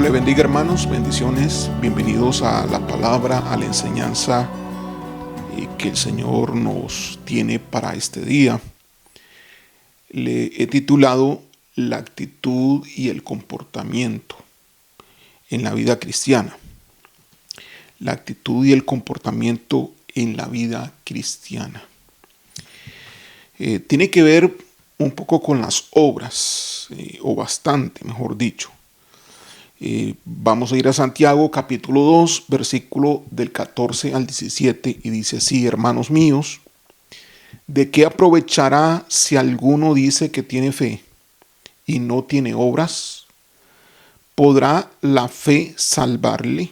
Le bendiga, hermanos, bendiciones, bienvenidos a la palabra, a la enseñanza que el Señor nos tiene para este día. Le he titulado La actitud y el comportamiento en la vida cristiana. La actitud y el comportamiento en la vida cristiana. Tiene que ver un poco con las obras, o bastante, mejor dicho. Vamos a ir a Santiago capítulo 2, versículo del 14 al 17, y dice así: hermanos míos, ¿de qué aprovechará si alguno dice que tiene fe y no tiene obras? ¿Podrá la fe salvarle?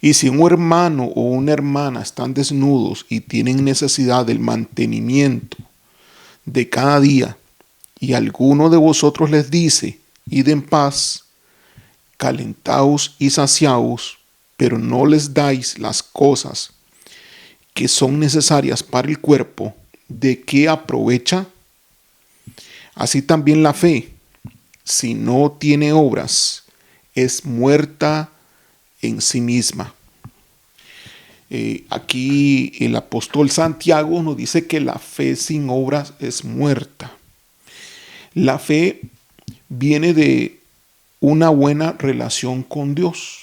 Y si un hermano o una hermana están desnudos y tienen necesidad del mantenimiento de cada día, y alguno de vosotros les dice: id en paz, calentaos y saciaos, pero no les dais las cosas que son necesarias para el cuerpo, ¿de qué aprovecha? Así también la fe, si no tiene obras, es muerta en sí misma. Aquí el apóstol Santiago nos dice que la fe sin obras es muerta. La fe viene de una buena relación con Dios.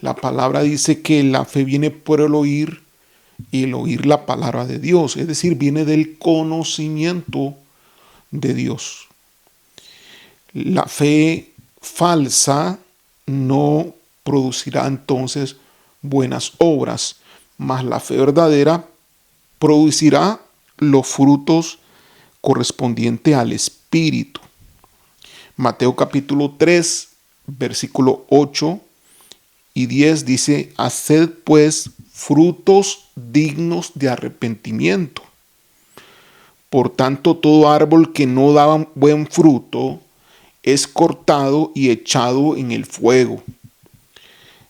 La palabra dice que la fe viene por el oír y el oír la palabra de Dios, es decir, viene del conocimiento de Dios. La fe falsa no producirá entonces buenas obras, mas la fe verdadera producirá los frutos correspondientes al Espíritu. Mateo capítulo 3, versículo 8 y 10 dice: haced pues frutos dignos de arrepentimiento. Por tanto, todo árbol que no da buen fruto es cortado y echado en el fuego.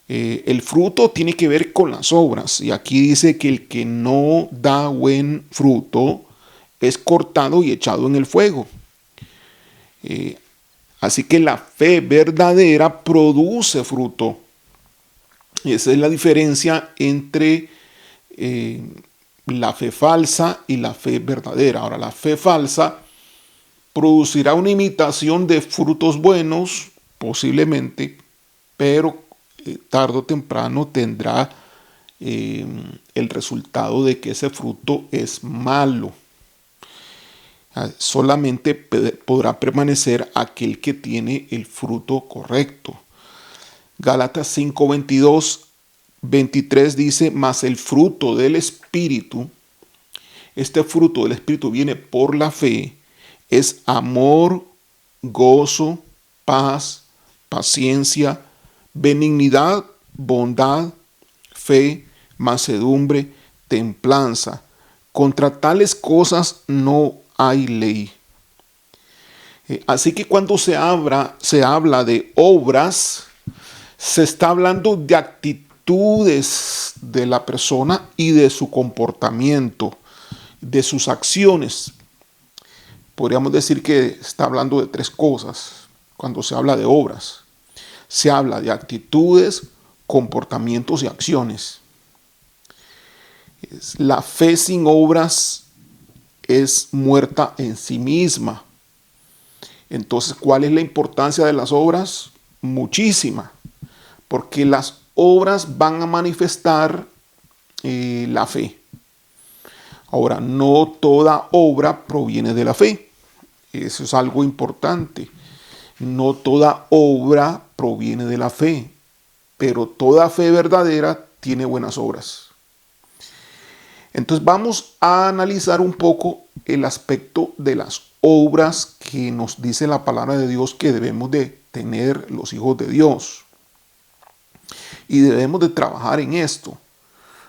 El fruto tiene que ver con las obras, y aquí dice que el que no da buen fruto es cortado y echado en el fuego. Así que la fe verdadera produce fruto. Y esa es la diferencia entre la fe falsa y la fe verdadera. Ahora, la fe falsa producirá una imitación de frutos buenos, posiblemente, pero tarde o temprano tendrá el resultado de que ese fruto es malo. Solamente podrá permanecer aquel que tiene el fruto correcto. Gálatas 5, 22, 23 dice: mas el fruto del Espíritu, este fruto del Espíritu viene por la fe, es amor, gozo, paz, paciencia, benignidad, bondad, fe, mansedumbre, templanza. Contra tales cosas no hay ley. Así que cuando se habla de obras, se está hablando de actitudes de la persona y de su comportamiento, de sus acciones. Podríamos decir que está hablando de tres cosas cuando se habla de obras. Se habla de actitudes, comportamientos y acciones. La fe sin obras es muerta en sí misma. Entonces, ¿cuál es la importancia de las obras? Muchísima, porque las obras van a manifestar la fe. Ahora, no toda obra proviene de la fe. Eso es algo importante. No toda obra proviene de la fe, pero toda fe verdadera tiene buenas obras. Entonces vamos a analizar un poco el aspecto de las obras que nos dice la palabra de Dios que debemos de tener los hijos de Dios. Y debemos de trabajar en esto.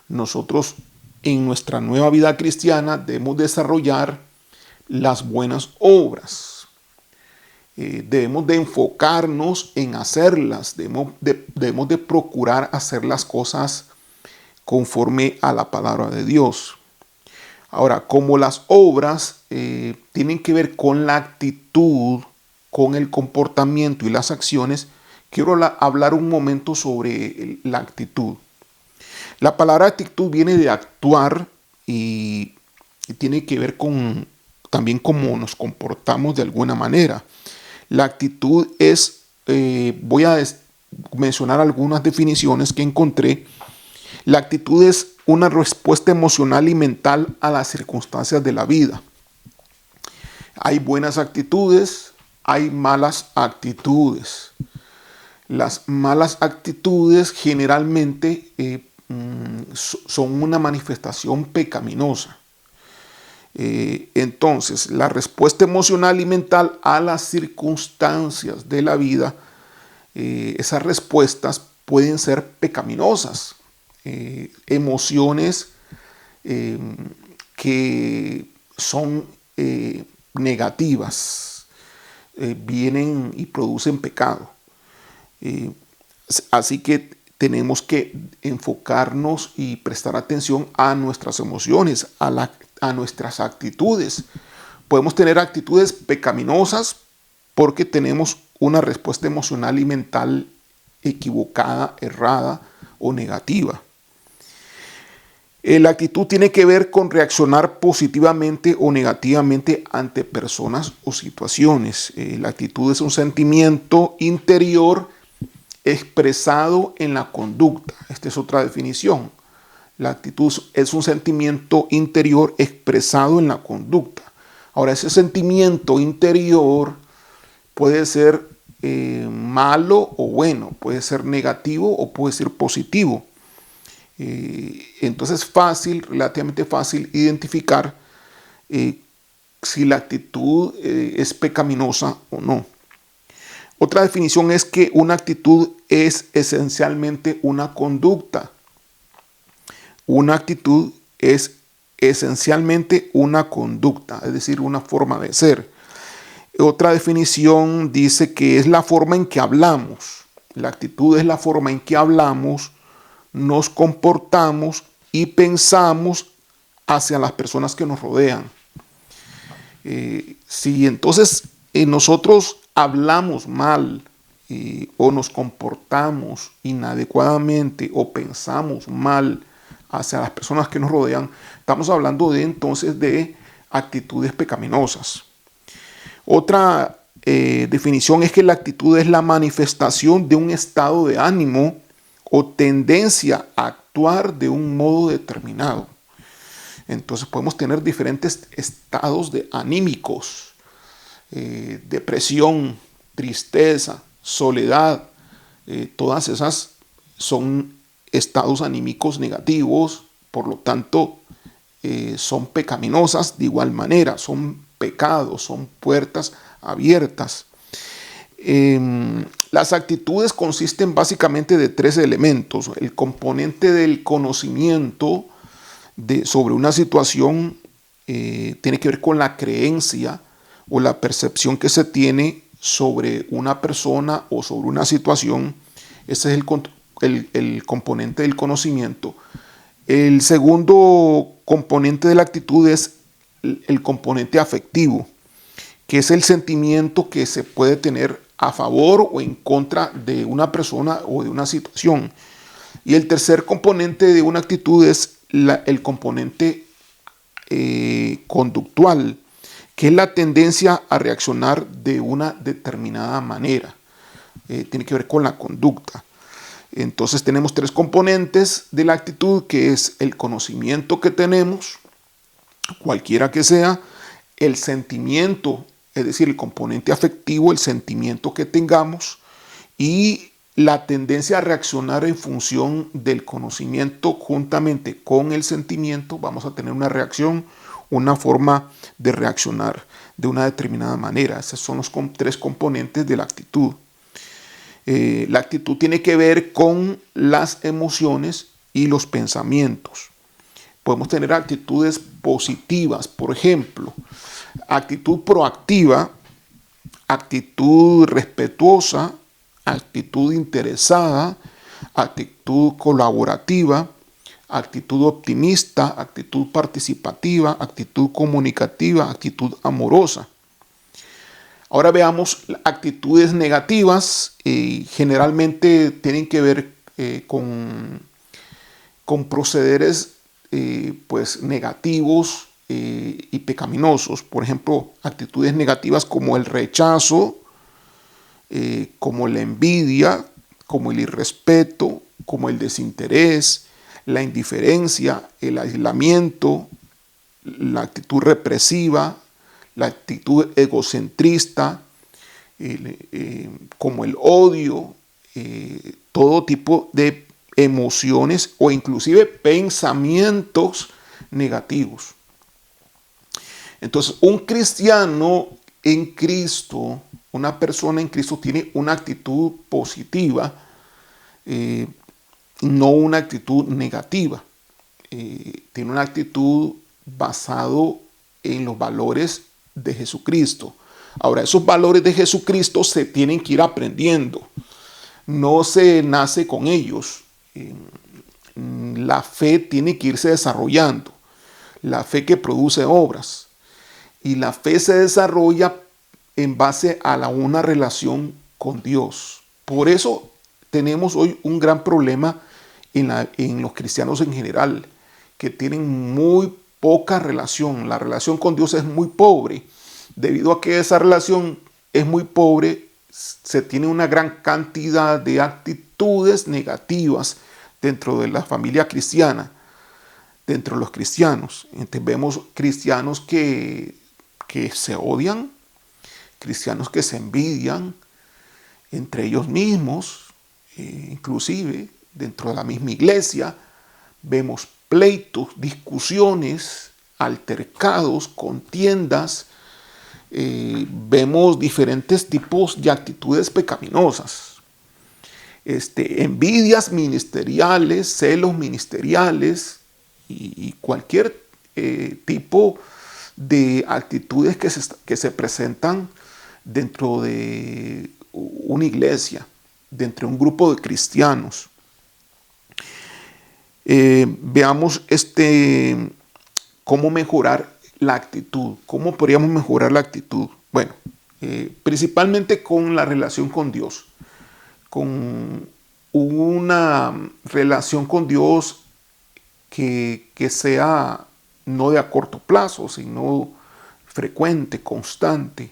Nosotros en nuestra nueva vida cristiana debemos desarrollar las buenas obras. Debemos de enfocarnos en hacerlas. Debemos de procurar hacer las cosas conforme a la palabra de Dios. Ahora, como las obras tienen que ver con la actitud, con el comportamiento y las acciones, quiero hablar un momento sobre la actitud. La palabra actitud viene de actuar y tiene que ver con también cómo nos comportamos de alguna manera. La actitud es, voy a mencionar algunas definiciones que encontré. La actitud es una respuesta emocional y mental a las circunstancias de la vida. Hay buenas actitudes, hay malas actitudes. Las malas actitudes generalmente son una manifestación pecaminosa. Entonces, la respuesta emocional y mental a las circunstancias de la vida, esas respuestas pueden ser pecaminosas. Emociones que son negativas, vienen y producen pecado. Así que tenemos que enfocarnos y prestar atención a nuestras emociones, a nuestras actitudes. Podemos tener actitudes pecaminosas porque tenemos una respuesta emocional y mental equivocada, errada o negativa. La actitud tiene que ver con reaccionar positivamente o negativamente ante personas o situaciones. La actitud es un sentimiento interior expresado en la conducta. Esta es otra definición. La actitud es un sentimiento interior expresado en la conducta. Ahora, ese sentimiento interior puede ser malo o bueno, puede ser negativo o puede ser positivo. Entonces es relativamente fácil identificar si la actitud es pecaminosa o no. Otra definición es que una actitud es esencialmente una conducta. Una actitud es esencialmente una conducta, es decir, una forma de ser. Otra definición dice que es la forma en que hablamos. La actitud es la forma en que hablamos, nos comportamos y pensamos hacia las personas que nos rodean. Si entonces nosotros hablamos mal o nos comportamos inadecuadamente o pensamos mal hacia las personas que nos rodean, estamos hablando entonces de actitudes pecaminosas. Otra definición es que la actitud es la manifestación de un estado de ánimo o tendencia a actuar de un modo determinado. Entonces podemos tener diferentes estados anímicos, depresión, tristeza, soledad, todas esas son estados anímicos negativos, por lo tanto son pecaminosas de igual manera, son pecados, son puertas abiertas. Las actitudes consisten básicamente de tres elementos: el componente del conocimiento sobre una situación, tiene que ver con la creencia o la percepción que se tiene sobre una persona o sobre una situación. Ese es el componente del conocimiento. El segundo componente de la actitud es el componente afectivo, que es el sentimiento que se puede tener a favor o en contra de una persona o de una situación. Y el tercer componente de una actitud es el componente conductual, que es la tendencia a reaccionar de una determinada manera. Tiene que ver con la conducta. Entonces tenemos tres componentes de la actitud, que es el conocimiento que tenemos, cualquiera que sea, el sentimiento, es decir, el componente afectivo, el sentimiento que tengamos, y la tendencia a reaccionar en función del conocimiento juntamente con el sentimiento. Vamos a tener una reacción, una forma de reaccionar de una determinada manera. Esos son los tres componentes de la actitud. La actitud tiene que ver con las emociones y los pensamientos. Podemos tener actitudes positivas, por ejemplo, actitud proactiva, actitud respetuosa, actitud interesada, actitud colaborativa, actitud optimista, actitud participativa, actitud comunicativa, actitud amorosa. Ahora veamos actitudes negativas. Generalmente tienen que ver con procederes pues negativos y pecaminosos. Por ejemplo, actitudes negativas como el rechazo, como la envidia, como el irrespeto, como el desinterés, la indiferencia, el aislamiento, la actitud represiva, la actitud egocentrista, como el odio, todo tipo de emociones o inclusive pensamientos negativos. Entonces, un cristiano en Cristo, una persona en Cristo tiene una actitud positiva, no una actitud negativa. Tiene una actitud basado en los valores de Jesucristo. Ahora, esos valores de Jesucristo se tienen que ir aprendiendo. No se nace con ellos. La fe tiene que irse desarrollando. La fe que produce obras. Y la fe se desarrolla en base a una relación con Dios. Por eso tenemos hoy un gran problema en los cristianos en general, que tienen muy poca relación. La relación con Dios es muy pobre. Debido a que esa relación es muy pobre, se tiene una gran cantidad de actitudes negativas dentro de la familia cristiana, dentro de los cristianos. Entonces vemos cristianos que se odian, cristianos que se envidian entre ellos mismos, inclusive dentro de la misma iglesia. Vemos pleitos, discusiones, altercados, contiendas. Vemos diferentes tipos de actitudes pecaminosas. Envidias ministeriales, celos ministeriales y cualquier tipo de actitudes que se presentan dentro de una iglesia, dentro de un grupo de cristianos. Veamos cómo mejorar la actitud. ¿Cómo podríamos mejorar la actitud? Bueno, principalmente con la relación con Dios. Con una relación con Dios que sea no de a corto plazo, sino frecuente, constante,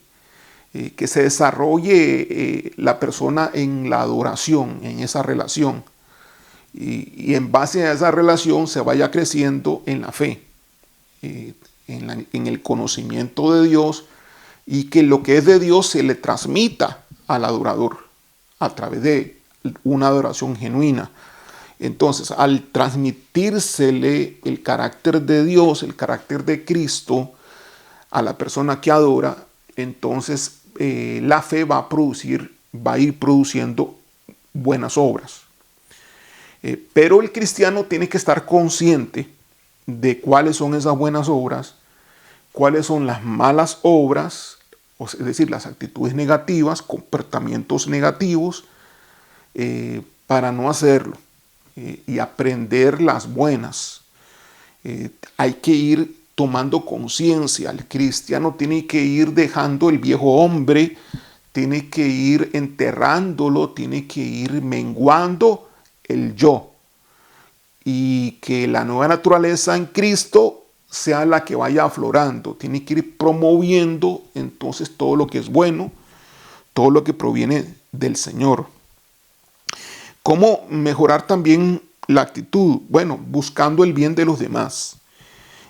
que se desarrolle la persona en la adoración, en esa relación, y en base a esa relación se vaya creciendo en la fe, en el conocimiento de Dios, y que lo que es de Dios se le transmita al adorador a través de una adoración genuina. Entonces, al transmitírsele el carácter de Dios, el carácter de Cristo a la persona que adora, entonces la fe va a ir produciendo buenas obras. Pero el cristiano tiene que estar consciente de cuáles son esas buenas obras, cuáles son las malas obras, es decir, las actitudes negativas, comportamientos negativos, para no hacerlo. Y aprender las buenas. Hay que ir tomando conciencia. El cristiano tiene que ir dejando el viejo hombre, tiene que ir enterrándolo, tiene que ir menguando el yo. Y que la nueva naturaleza en Cristo sea la que vaya aflorando. Tiene que ir promoviendo entonces todo lo que es bueno, todo lo que proviene del Señor. ¿Cómo mejorar también la actitud? Bueno, buscando el bien de los demás,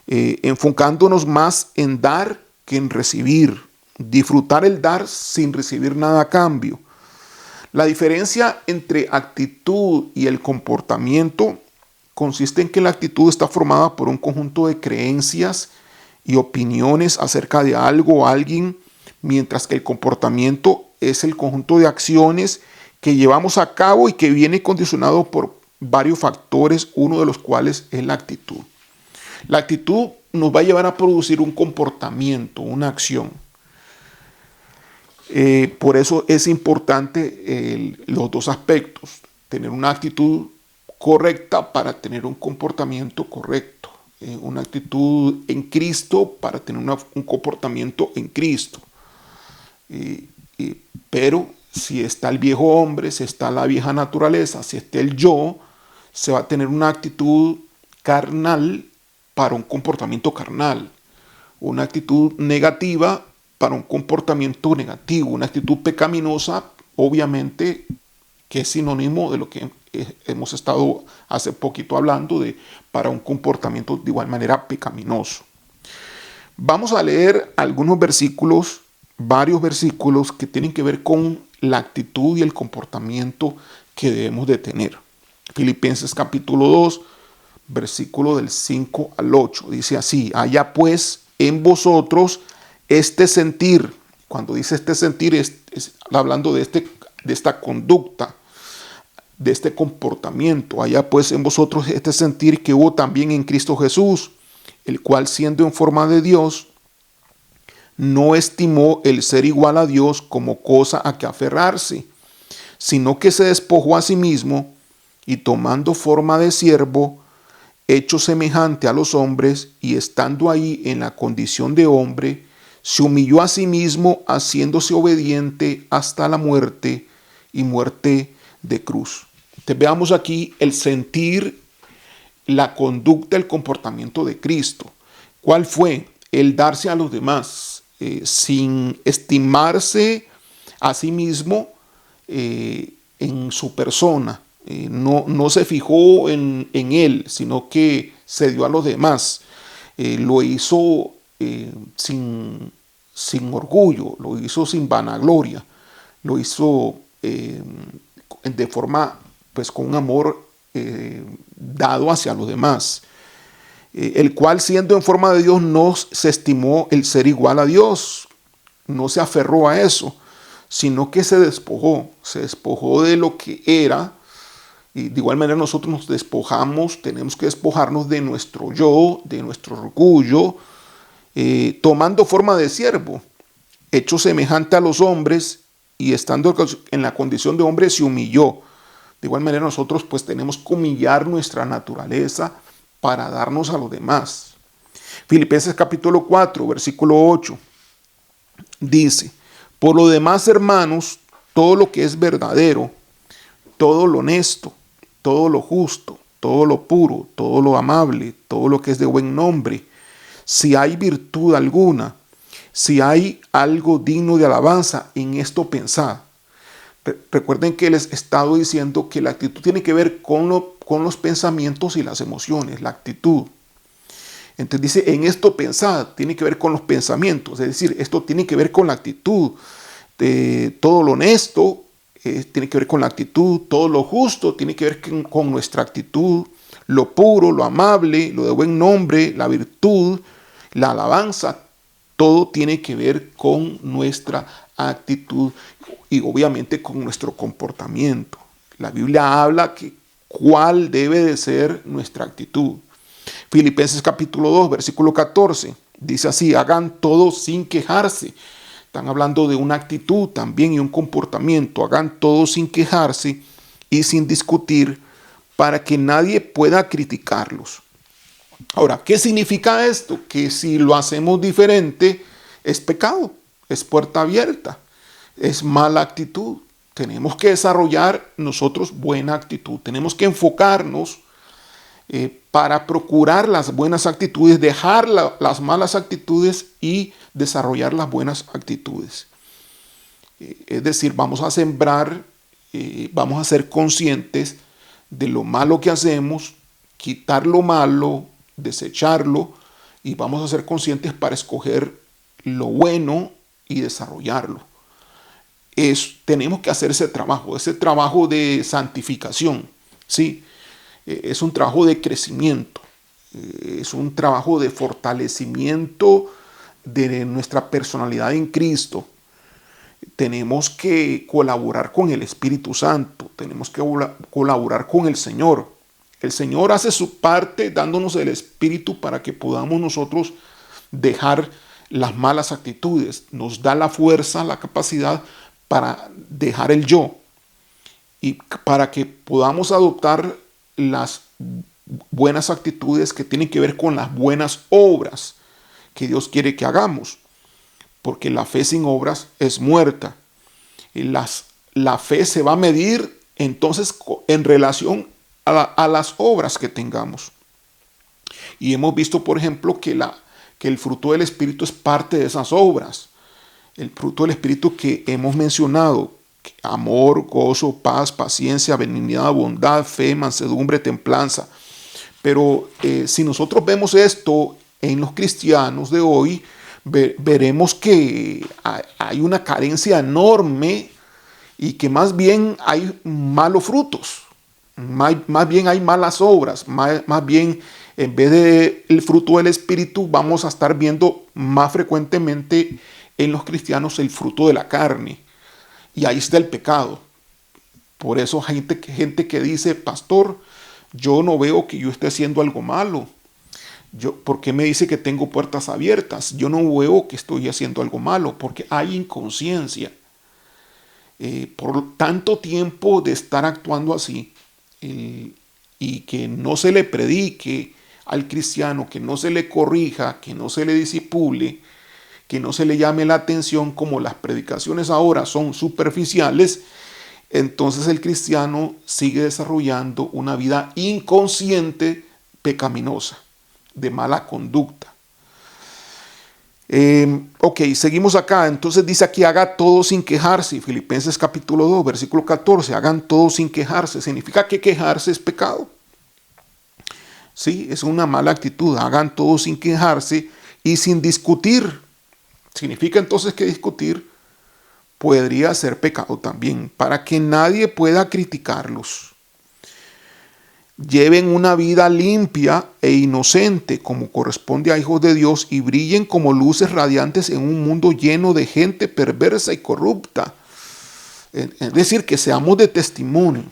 enfocándonos más en dar que en recibir, disfrutar el dar sin recibir nada a cambio. La diferencia entre actitud y el comportamiento consiste en que la actitud está formada por un conjunto de creencias y opiniones acerca de algo o alguien, mientras que el comportamiento es el conjunto de acciones que llevamos a cabo y que viene condicionado por varios factores, uno de los cuales es la actitud. La actitud nos va a llevar a producir un comportamiento, una acción. Por eso es importante los dos aspectos, tener una actitud correcta para tener un comportamiento correcto, una actitud en Cristo para tener un comportamiento en Cristo. Y- pero si está el viejo hombre, si está la vieja naturaleza, si está el yo, se va a tener una actitud carnal para un comportamiento carnal, una actitud negativa para un comportamiento negativo, una actitud pecaminosa, obviamente, que es sinónimo de lo que hemos estado hace poquito hablando, de para un comportamiento de igual manera pecaminoso. Vamos a leer algunos versículos, varios versículos que tienen que ver con la actitud y el comportamiento que debemos de tener. Filipenses capítulo 2, versículo del 5 al 8. Dice así: haya pues en vosotros este sentir. Cuando dice este sentir es hablando de esta conducta, de este comportamiento. Haya pues en vosotros este sentir que hubo también en Cristo Jesús, el cual siendo en forma de Dios, no estimó el ser igual a Dios como cosa a que aferrarse, sino que se despojó a sí mismo y tomando forma de siervo, hecho semejante a los hombres y estando ahí en la condición de hombre, se humilló a sí mismo haciéndose obediente hasta la muerte y muerte de cruz. Entonces veamos aquí el sentir, la conducta, el comportamiento de Cristo. ¿Cuál fue? El darse a los demás, sin estimarse a sí mismo en su persona. No se fijó en él, sino que se dio a los demás. Lo hizo sin orgullo, lo hizo sin vanagloria, lo hizo de forma, pues con un amor dado hacia los demás. El cual siendo en forma de Dios no se estimó el ser igual a Dios, no se aferró a eso, sino que se despojó de lo que era. Y de igual manera nosotros nos despojamos, tenemos que despojarnos de nuestro yo, de nuestro orgullo, tomando forma de siervo, hecho semejante a los hombres y estando en la condición de hombre se humilló. De igual manera nosotros pues tenemos que humillar nuestra naturaleza para darnos a los demás. Filipenses capítulo 4, versículo 8, dice: por lo demás, hermanos, todo lo que es verdadero, todo lo honesto, todo lo justo, todo lo puro, todo lo amable, todo lo que es de buen nombre, si hay virtud alguna, si hay algo digno de alabanza, en esto pensad. Recuerden que les he estado diciendo que la actitud tiene que ver con los pensamientos y las emociones, la actitud. Entonces dice, en esto pensad, tiene que ver con los pensamientos, es decir, esto tiene que ver con la actitud. Todo lo honesto tiene que ver con la actitud, todo lo justo tiene que ver con nuestra actitud, lo puro, lo amable, lo de buen nombre, la virtud, la alabanza, todo tiene que ver con nuestra actitud y obviamente con nuestro comportamiento. La Biblia habla que cuál debe de ser nuestra actitud. Filipenses capítulo 2, versículo 14, dice así: hagan todo sin quejarse. Están hablando de una actitud también y un comportamiento. Hagan todo sin quejarse y sin discutir, para que nadie pueda criticarlos. Ahora, ¿qué significa esto? Que si lo hacemos diferente, es pecado, es puerta abierta, es mala actitud. Tenemos que desarrollar nosotros buena actitud. Tenemos que enfocarnos para procurar las buenas actitudes, dejar las malas actitudes y desarrollar las buenas actitudes. Es decir, vamos a sembrar, vamos a ser conscientes de lo malo que hacemos, quitar lo malo, desecharlo, y vamos a ser conscientes para escoger lo bueno y desarrollarlo. Tenemos que hacer ese trabajo de santificación, ¿sí? Es un trabajo de crecimiento, es un trabajo de fortalecimiento de nuestra personalidad en Cristo. Tenemos que colaborar con el Espíritu Santo, tenemos que colaborar con el Señor. El Señor hace su parte dándonos el Espíritu para que podamos nosotros dejar las malas actitudes. Nos da la fuerza, la capacidad para dejar el yo y para que podamos adoptar las buenas actitudes que tienen que ver con las buenas obras que Dios quiere que hagamos. porque la fe sin obras es muerta. Y la fe se va a medir entonces en relación a las obras que tengamos. Y hemos visto, por ejemplo, que el fruto del Espíritu es parte de esas obras. El fruto del Espíritu que hemos mencionado: amor, gozo, paz, paciencia, benignidad, bondad, fe, mansedumbre, templanza. Pero si nosotros vemos esto en los cristianos de hoy, veremos que hay una carencia enorme y que más bien hay malos frutos, más bien hay malas obras, más bien en vez del fruto del Espíritu vamos a estar viendo más frecuentemente en los cristianos el fruto de la carne. Y ahí está el pecado. Por eso hay gente que dice: pastor, yo no veo que yo esté haciendo algo malo. ¿Por qué me dice que tengo puertas abiertas? Yo no veo que estoy haciendo algo malo, porque hay inconsciencia. Por tanto tiempo de estar actuando así, y que no se le predique al cristiano, que no se le corrija, que no se le disipule, que no se le llame la atención, como las predicaciones ahora son superficiales, entonces el cristiano sigue desarrollando una vida inconsciente, pecaminosa, de mala conducta. Ok, seguimos acá. Entonces dice aquí: haga todo sin quejarse. Filipenses capítulo 2, versículo 14. Hagan todo sin quejarse. Significa que quejarse es pecado. Sí, es una mala actitud. Hagan todo sin quejarse y sin discutir. Significa entonces que discutir podría ser pecado también, para que nadie pueda criticarlos. Lleven una vida limpia e inocente, como corresponde a hijos de Dios, y brillen como luces radiantes en un mundo lleno de gente perversa y corrupta. Es decir, que seamos de testimonio.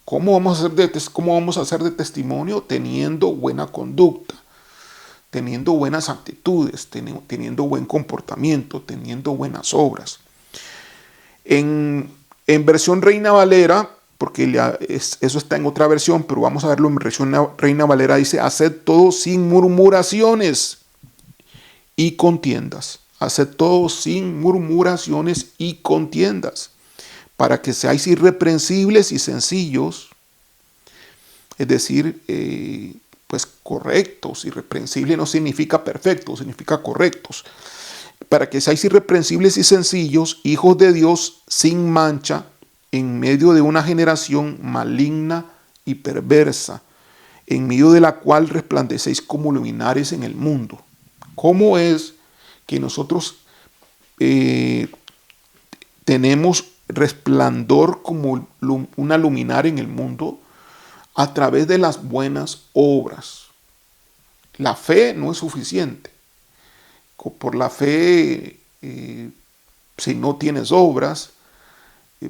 ¿Cómo vamos a hacer de testimonio? Teniendo buena conducta, teniendo buenas actitudes, teniendo buen comportamiento, teniendo buenas obras. En versión Reina Valera, porque eso está en otra versión, pero vamos a verlo en versión Reina Valera, dice: haced todo sin murmuraciones y contiendas. Haced todo sin murmuraciones y contiendas, para que seáis irreprensibles y sencillos, es decir, pues correctos. Irreprensible no significa perfecto, significa correctos. Para que seáis irreprensibles y sencillos, hijos de Dios sin mancha, en medio de una generación maligna y perversa, en medio de la cual resplandecéis como luminares en el mundo. ¿Cómo es que nosotros tenemos resplandor como una luminaria en el mundo? A través de las buenas obras. La fe no es suficiente. Por la fe, si no tienes obras,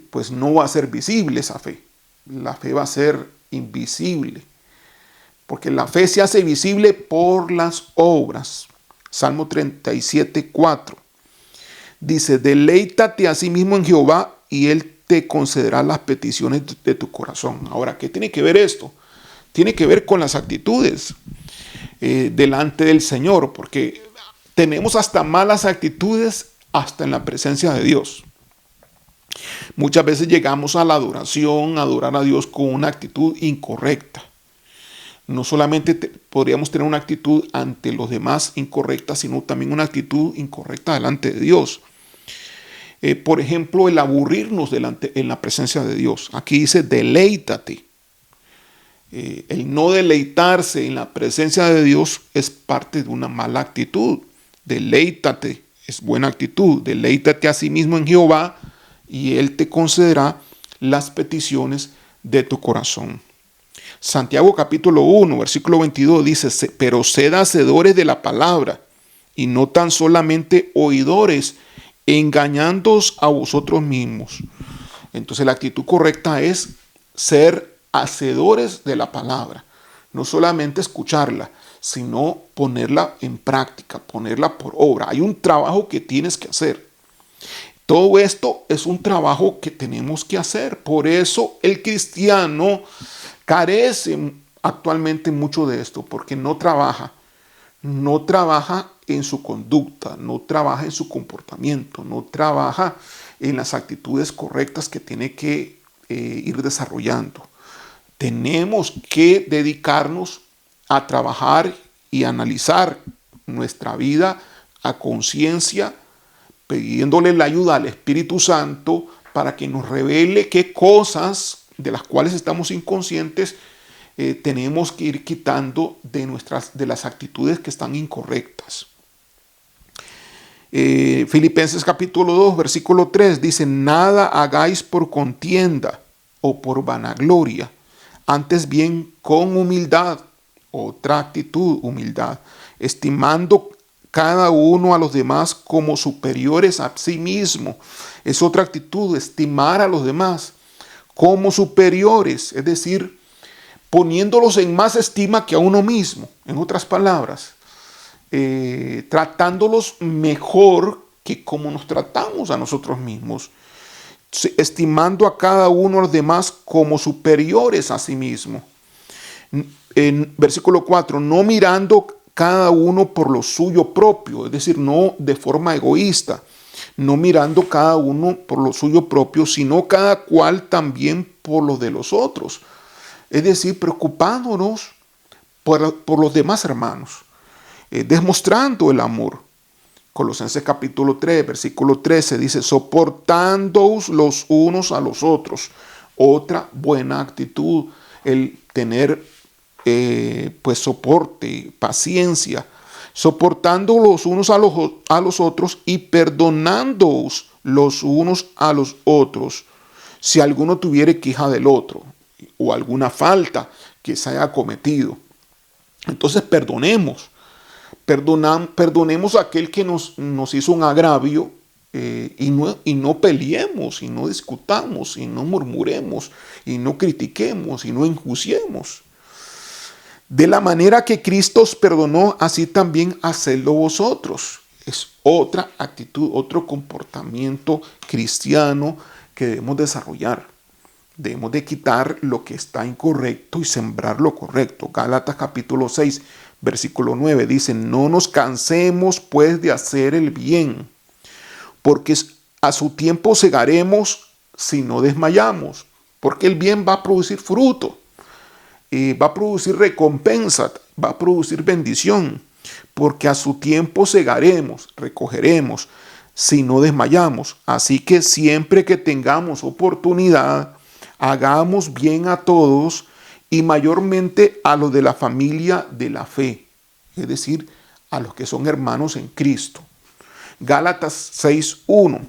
pues no va a ser visible esa fe. La fe va a ser invisible, porque la fe se hace visible por las obras. Salmo 37, 4. Dice: deleítate a sí mismo en Jehová y Él te concederá las peticiones de tu corazón. Ahora, ¿qué tiene que ver esto? Tiene que ver con las actitudes delante del Señor, porque tenemos hasta malas actitudes hasta en la presencia de Dios. Muchas veces llegamos a la adoración, a adorar a Dios con una actitud incorrecta. No solamente podríamos tener una actitud ante los demás incorrecta, sino también una actitud incorrecta delante de Dios. Por ejemplo, el aburrirnos en la presencia de Dios. Aquí dice: deleítate. El no deleitarse en la presencia de Dios es parte de una mala actitud. Deleítate es buena actitud. Deleítate a sí mismo en Jehová y Él te concederá las peticiones de tu corazón. Santiago capítulo 1, versículo 22 dice: pero sed hacedores de la palabra y no tan solamente oidores, engañándoos a vosotros mismos. Entonces la actitud correcta es ser hacedores de la palabra, no solamente escucharla, sino ponerla en práctica, ponerla por obra. Hay un trabajo que tienes que hacer. Todo esto es un trabajo que tenemos que hacer. Por eso el cristiano carece actualmente mucho de esto, porque no trabaja en su conducta, no trabaja en su comportamiento, no trabaja en las actitudes correctas que tiene que ir desarrollando. Tenemos que dedicarnos a trabajar y analizar nuestra vida a conciencia, pidiéndole la ayuda al Espíritu Santo para que nos revele qué cosas de las cuales estamos inconscientes tenemos que ir quitando de las actitudes que están incorrectas. Filipenses capítulo 2, versículo 3 dice: nada hagáis por contienda o por vanagloria, antes bien con humildad, otra actitud, humildad, estimando cada uno a los demás como superiores a sí mismo. Es otra actitud, estimar a los demás como superiores, es decir, poniéndolos en más estima que a uno mismo. En otras palabras, tratándolos mejor que como nos tratamos a nosotros mismos, estimando a cada uno de los demás como superiores a sí mismo. En versículo 4, no mirando cada uno por lo suyo propio, es decir, no de forma egoísta, no mirando cada uno por lo suyo propio, sino cada cual también por lo de los otros. Es decir, preocupándonos por los demás hermanos, demostrando el amor. Colosenses capítulo 3, versículo 13 dice: soportándoos los unos a los otros. Otra buena actitud, el tener pues soporte, paciencia, soportando los unos a los otros y perdonándoos los unos a los otros, si alguno tuviere queja del otro o alguna falta que se haya cometido. Entonces perdonemos a aquel que nos hizo un agravio, y no peleemos, y no discutamos, y no murmuremos, y no critiquemos, y no enjuiciemos. De la manera que Cristo os perdonó, así también hacedlo vosotros. Es otra actitud, otro comportamiento cristiano que debemos desarrollar. Debemos de quitar lo que está incorrecto y sembrar lo correcto. Gálatas capítulo 6, versículo 9 dice: no nos cansemos pues de hacer el bien, porque a su tiempo segaremos si no desmayamos. Porque el bien va a producir fruto. Va a producir recompensa, va a producir bendición, porque a su tiempo segaremos, recogeremos, si no desmayamos. Así que siempre que tengamos oportunidad, hagamos bien a todos y mayormente a los de la familia de la fe, es decir, a los que son hermanos en Cristo. Gálatas 6:1.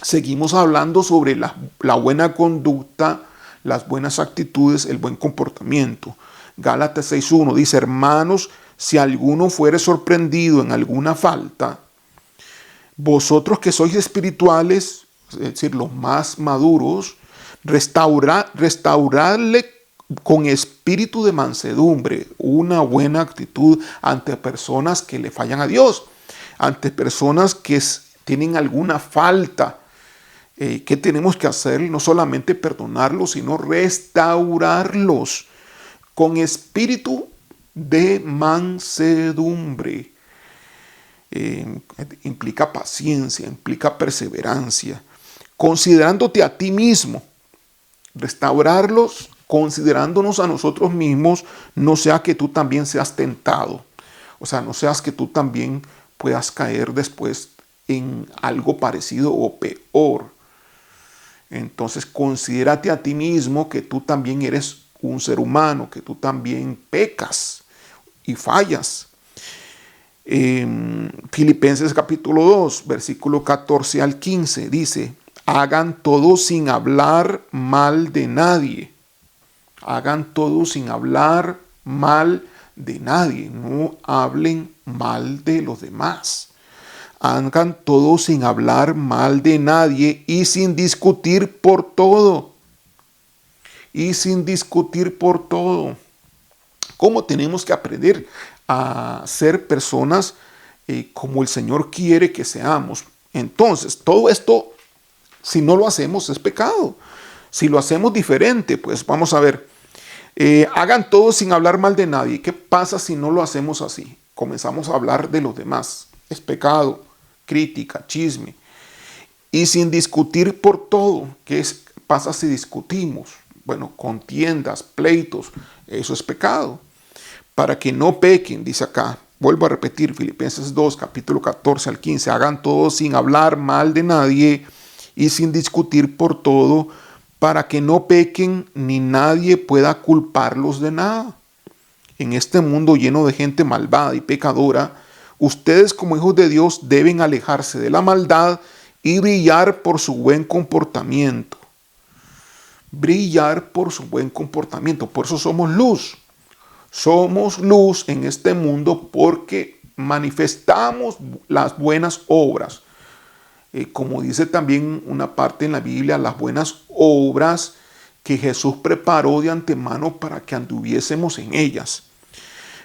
Seguimos hablando sobre la buena conducta, las buenas actitudes, el buen comportamiento. Gálatas 6:1 dice: hermanos, si alguno fuere sorprendido en alguna falta, vosotros que sois espirituales, es decir, los más maduros, restaurarle con espíritu de mansedumbre, una buena actitud ante personas que le fallan a Dios, ante personas que tienen alguna falta. ¿Qué tenemos que hacer? No solamente perdonarlos, sino restaurarlos con espíritu de mansedumbre. Implica paciencia, implica perseverancia, considerándote a ti mismo. Restaurarlos considerándonos a nosotros mismos, no sea que tú también seas tentado. O sea, no seas que tú también puedas caer después en algo parecido o peor. Entonces, considérate a ti mismo que tú también eres un ser humano, que tú también pecas y fallas. Filipenses capítulo 2, versículo 14 al 15 dice: hagan todo sin hablar mal de nadie. Hagan todo sin hablar mal de nadie. No hablen mal de los demás. Hagan todo sin hablar mal de nadie y sin discutir por todo. Y sin discutir por todo. ¿Cómo tenemos que aprender a ser personas como el Señor quiere que seamos? Entonces, todo esto, si no lo hacemos, es pecado. Si lo hacemos diferente, pues vamos a ver. Hagan todo sin hablar mal de nadie. ¿Qué pasa si no lo hacemos así? comenzamos a hablar de los demás. Es pecado, crítica, chisme. Y sin discutir por todo. Pasa si discutimos? Bueno, contiendas, pleitos, eso es pecado. Para que no pequen, dice acá, vuelvo a repetir, Filipenses 2, capítulo 14 al 15, hagan todo sin hablar mal de nadie y sin discutir por todo, para que no pequen ni nadie pueda culparlos de nada. En este mundo lleno de gente malvada y pecadora, ustedes como hijos de Dios deben alejarse de la maldad y brillar por su buen comportamiento. Brillar por su buen comportamiento. Por eso somos luz. Somos luz en este mundo porque manifestamos las buenas obras. Como dice también una parte en la Biblia, las buenas obras que Jesús preparó de antemano para que anduviésemos en ellas.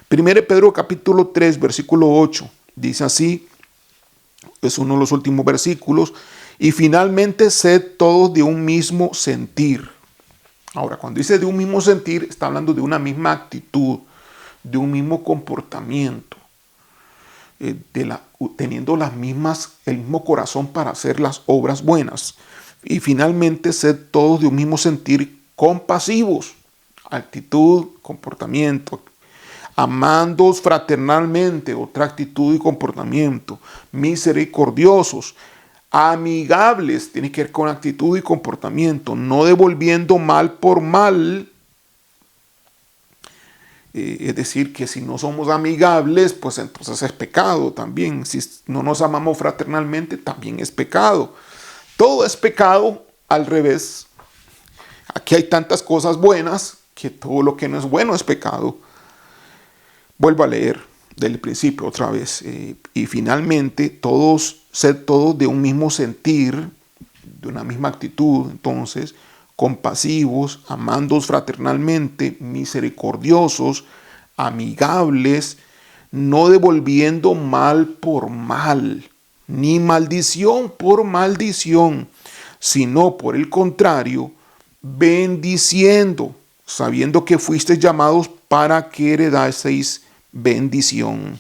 1 Pedro capítulo 3, versículo 8, dice así, es uno de los últimos versículos, y finalmente sed todos de un mismo sentir. Ahora, cuando dice de un mismo sentir, está hablando de una misma actitud, de un mismo comportamiento, teniendo el mismo corazón para hacer las obras buenas. Y finalmente, sed todos de un mismo sentir, compasivos, actitud, comportamiento, amándoos fraternalmente, otra actitud y comportamiento, misericordiosos, amigables, tiene que ver con actitud y comportamiento, no devolviendo mal por mal. Es decir, que si no somos amigables, pues entonces es pecado también. Si no nos amamos fraternalmente, también es pecado. Todo es pecado al revés. Aquí hay tantas cosas buenas que todo lo que no es bueno es pecado. Vuelvo a leer del principio otra vez. Y finalmente, sed todos de un mismo sentir, de una misma actitud, entonces, compasivos, amándoos fraternalmente, misericordiosos, amigables, no devolviendo mal por mal, ni maldición por maldición, sino por el contrario, bendiciendo, sabiendo que fuisteis llamados para que heredaseis bendición.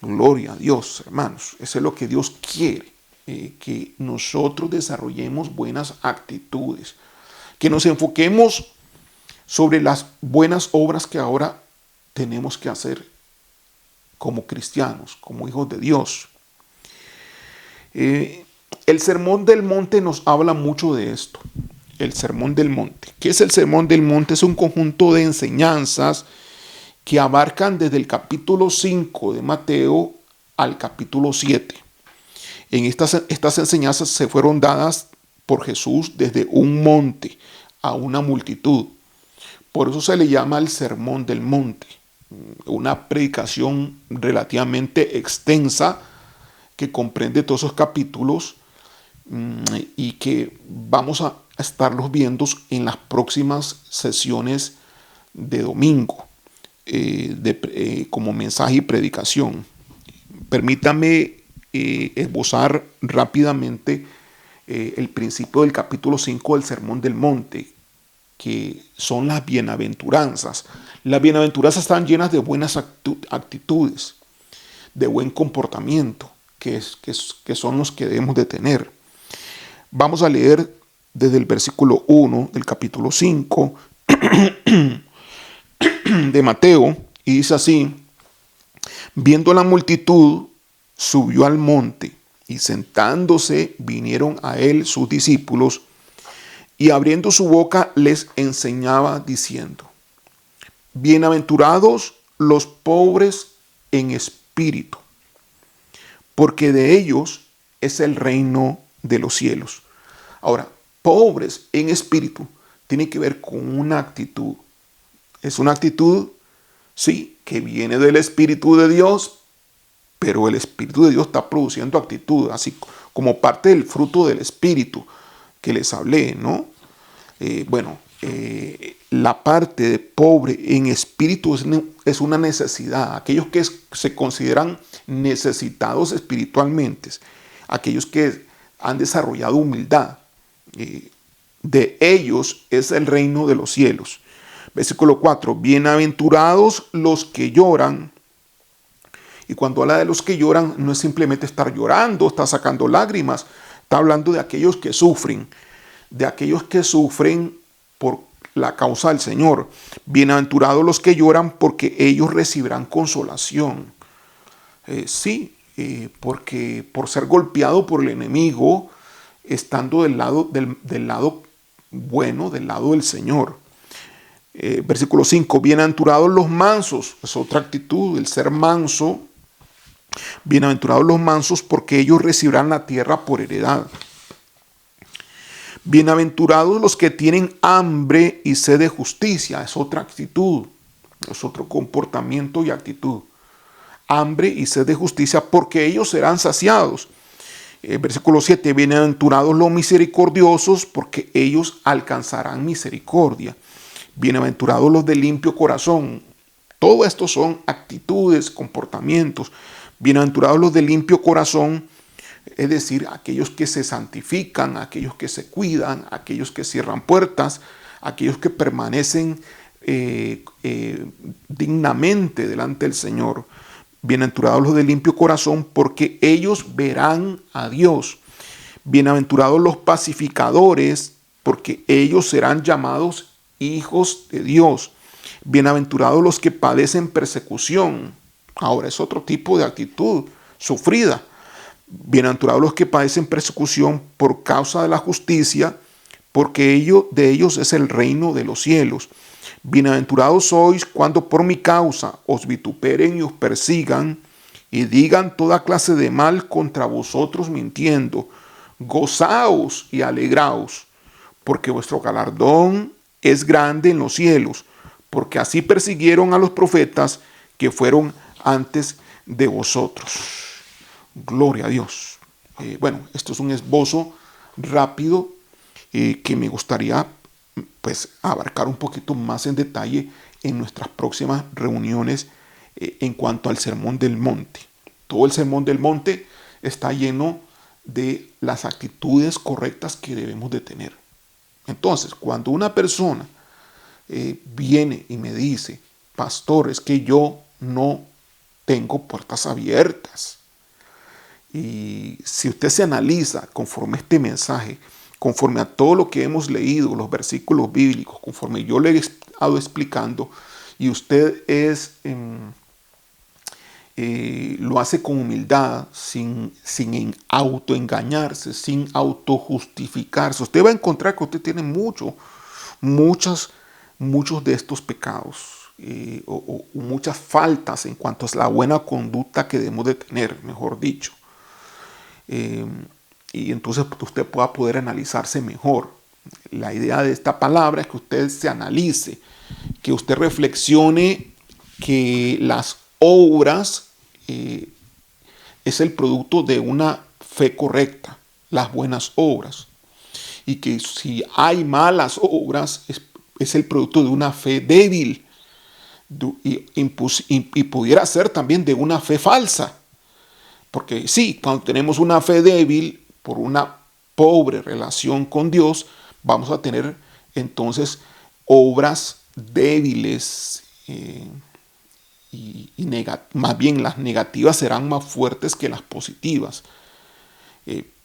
Gloria a Dios, hermanos. Eso es lo que Dios quiere. Que nosotros desarrollemos buenas actitudes. Que nos enfoquemos sobre las buenas obras que ahora tenemos que hacer como cristianos, como hijos de Dios. El Sermón del Monte nos habla mucho de esto. El Sermón del Monte. ¿Qué es el Sermón del Monte? Es un conjunto de enseñanzas que abarcan desde el capítulo 5 de Mateo al capítulo 7. En estas enseñanzas se fueron dadas por Jesús desde un monte a una multitud. Por eso se le llama el Sermón del Monte. Una predicación relativamente extensa que comprende todos esos capítulos y que vamos a estarlos viendo en las próximas sesiones de domingo como mensaje y predicación. Permítame esbozar rápidamente el principio del capítulo 5 del Sermón del Monte, que son las bienaventuranzas. Las bienaventuranzas están llenas de buenas actitudes, de buen comportamiento, que son los que debemos de tener. Vamos a leer desde el versículo 1 del capítulo 5 de Mateo, y dice así: viendo la multitud, subió al monte, y sentándose vinieron a él sus discípulos, y abriendo su boca les enseñaba diciendo: bienaventurados los pobres en espíritu, porque de ellos es el reino de los cielos. Ahora, pobres en espíritu tiene que ver con una actitud. Es una actitud, sí, que viene del Espíritu de Dios, pero el Espíritu de Dios está produciendo actitud, así como parte del fruto del Espíritu que les hablé, ¿no? La parte de pobre en espíritu es una necesidad. Aquellos que se consideran necesitados espiritualmente, aquellos que han desarrollado humildad, de ellos es el reino de los cielos. Versículo 4: bienaventurados los que lloran, Y cuando habla de los que lloran, no es simplemente estar llorando, está sacando lágrimas, está hablando de aquellos que sufren, por la causa del Señor. Bienaventurados los que lloran, porque ellos recibirán consolación. Porque por ser golpeado por el enemigo, estando del lado bueno, del lado del Señor. Versículo 5, bienaventurados los mansos, es otra actitud, el ser manso. Bienaventurados los mansos, porque ellos recibirán la tierra por heredad. Bienaventurados los que tienen hambre y sed de justicia, es otra actitud, es otro comportamiento y actitud. Hambre y sed de justicia, porque ellos serán saciados. Versículo 7, bienaventurados los misericordiosos, porque ellos alcanzarán misericordia. Bienaventurados los de limpio corazón. Todo esto son actitudes, comportamientos. Bienaventurados los de limpio corazón, es decir, aquellos que se santifican, aquellos que se cuidan, aquellos que cierran puertas, aquellos que permanecen dignamente delante del Señor. Bienaventurados los de limpio corazón, porque ellos verán a Dios. Bienaventurados los pacificadores, porque ellos serán llamados hijos de Dios. Bienaventurados los que padecen persecución. Ahora es otro tipo de actitud sufrida. Bienaventurados los que padecen persecución por causa de la justicia, porque de ellos es el reino de los cielos. Bienaventurados sois cuando por mi causa os vituperen y os persigan y digan toda clase de mal contra vosotros mintiendo. Gozaos y alegraos, porque vuestro galardón es grande en los cielos, porque así persiguieron a los profetas que fueron antes de vosotros. Gloria a Dios. Esto es un esbozo rápido que me gustaría abarcar un poquito más en detalle en nuestras próximas reuniones en cuanto al Sermón del Monte. Todo el Sermón del Monte está lleno de las actitudes correctas que debemos de tener. Entonces, cuando una persona viene y me dice, pastor, es que yo no tengo puertas abiertas. Y si usted se analiza conforme a este mensaje, conforme a todo lo que hemos leído, los versículos bíblicos, conforme yo le he estado explicando, y usted lo hace con humildad, sin autoengañarse, sin autojustificarse, usted va a encontrar que usted tiene muchos de estos pecados o muchas faltas en cuanto a la buena conducta que debemos de tener, mejor dicho. Y entonces usted pueda poder analizarse mejor. La idea de esta palabra es que usted se analice, que usted reflexione que las obras es el producto de una fe correcta, las buenas obras. Y que si hay malas obras es el producto de una fe débil y pudiera ser también de una fe falsa. Porque sí, cuando tenemos una fe débil por una pobre relación con Dios, vamos a tener entonces obras débiles más bien las negativas serán más fuertes que las positivas.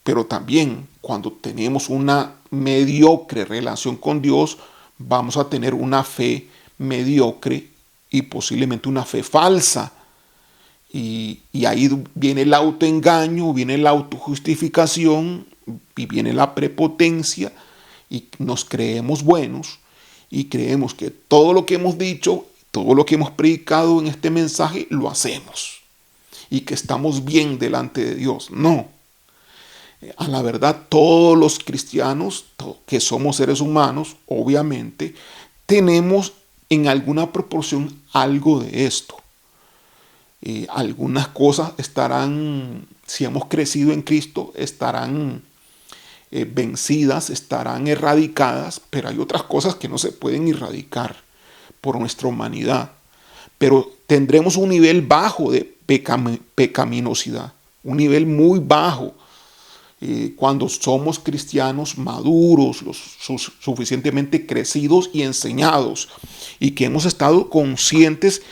Pero también cuando tenemos una mediocre relación con Dios, vamos a tener una fe mediocre y posiblemente una fe falsa. Y ahí viene el autoengaño, viene la autojustificación y viene la prepotencia y nos creemos buenos y creemos que todo lo que hemos dicho, todo lo que hemos predicado en este mensaje lo hacemos y que estamos bien delante de Dios. No. A la verdad, todos los cristianos que somos seres humanos, obviamente, tenemos en alguna proporción algo de esto. Algunas cosas estarán, si hemos crecido en Cristo, estarán vencidas, estarán erradicadas, pero hay otras cosas que no se pueden erradicar por nuestra humanidad. Pero tendremos un nivel bajo de pecaminosidad, un nivel muy bajo. Cuando somos cristianos maduros, suficientemente crecidos y enseñados, y que hemos estado conscientes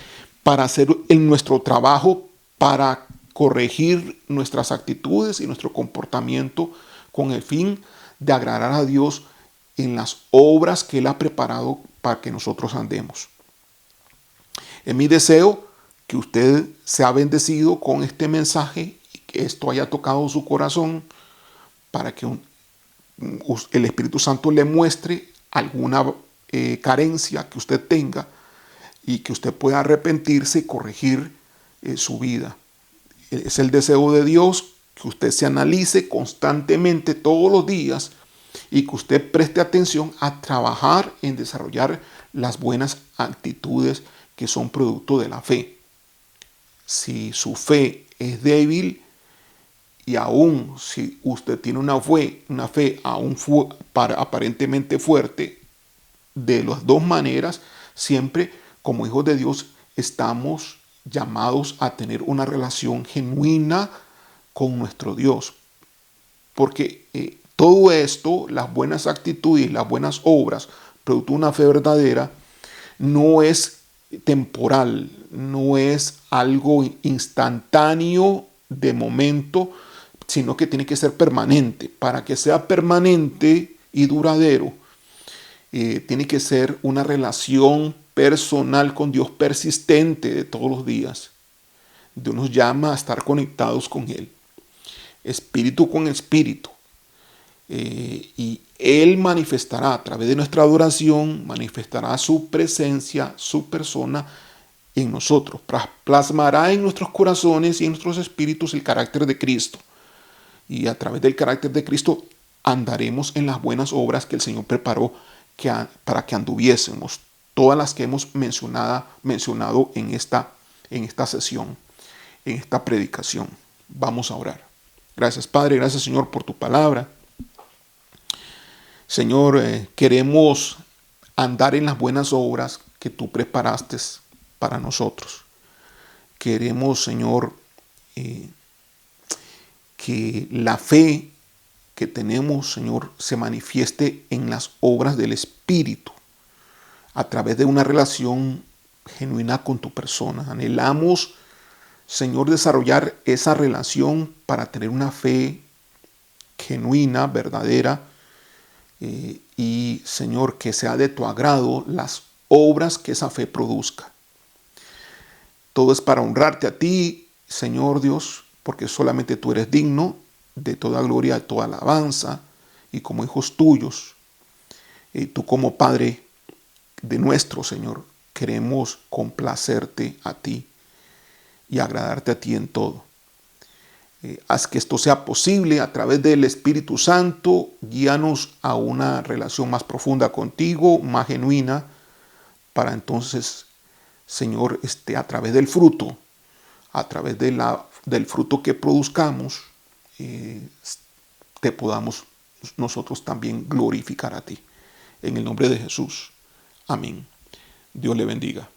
para hacer en nuestro trabajo para corregir nuestras actitudes y nuestro comportamiento con el fin de agradar a Dios en las obras que Él ha preparado para que nosotros andemos. Es mi deseo que usted sea bendecido con este mensaje y que esto haya tocado su corazón para que el Espíritu Santo le muestre alguna carencia que usted tenga y que usted pueda arrepentirse y corregir su vida. Es el deseo de Dios que usted se analice constantemente todos los días y que usted preste atención a trabajar en desarrollar las buenas actitudes que son producto de la fe. Si su fe es débil y aún si usted tiene una fe aún aparentemente fuerte, de las dos maneras, siempre como hijos de Dios estamos llamados a tener una relación genuina con nuestro Dios. Porque todo esto, las buenas actitudes, las buenas obras, producto de una fe verdadera, no es temporal, no es algo instantáneo de momento, sino que tiene que ser permanente. Para que sea permanente y duradero, tiene que ser una relación personal con Dios persistente de todos los días. Dios nos llama a estar conectados con Él, espíritu con espíritu. Y Él manifestará a través de nuestra adoración, manifestará su presencia, su persona en nosotros. Plasmará en nuestros corazones y en nuestros espíritus el carácter de Cristo. Y a través del carácter de Cristo andaremos en las buenas obras que el Señor preparó para que anduviésemos. Todas las que hemos mencionado en esta sesión, en esta predicación. Vamos a orar. Gracias, Padre. Gracias, Señor, por tu palabra. Señor, queremos andar en las buenas obras que tú preparaste para nosotros. Queremos, Señor, que la fe que tenemos, Señor, se manifieste en las obras del Espíritu a través de una relación genuina con tu persona. Anhelamos, Señor, desarrollar esa relación para tener una fe genuina, verdadera, y, Señor, que sea de tu agrado las obras que esa fe produzca. Todo es para honrarte a ti, Señor Dios, porque solamente tú eres digno de toda gloria, de toda alabanza, y como hijos tuyos, y tú como Padre de nuestro Señor, queremos complacerte a ti y agradarte a ti en todo. Haz que esto sea posible a través del Espíritu Santo. Guíanos a una relación más profunda contigo, más genuina, para entonces, Señor, a través del fruto, a través del fruto que produzcamos, te podamos nosotros también glorificar a ti. En el nombre de Jesús. Amén. Dios le bendiga.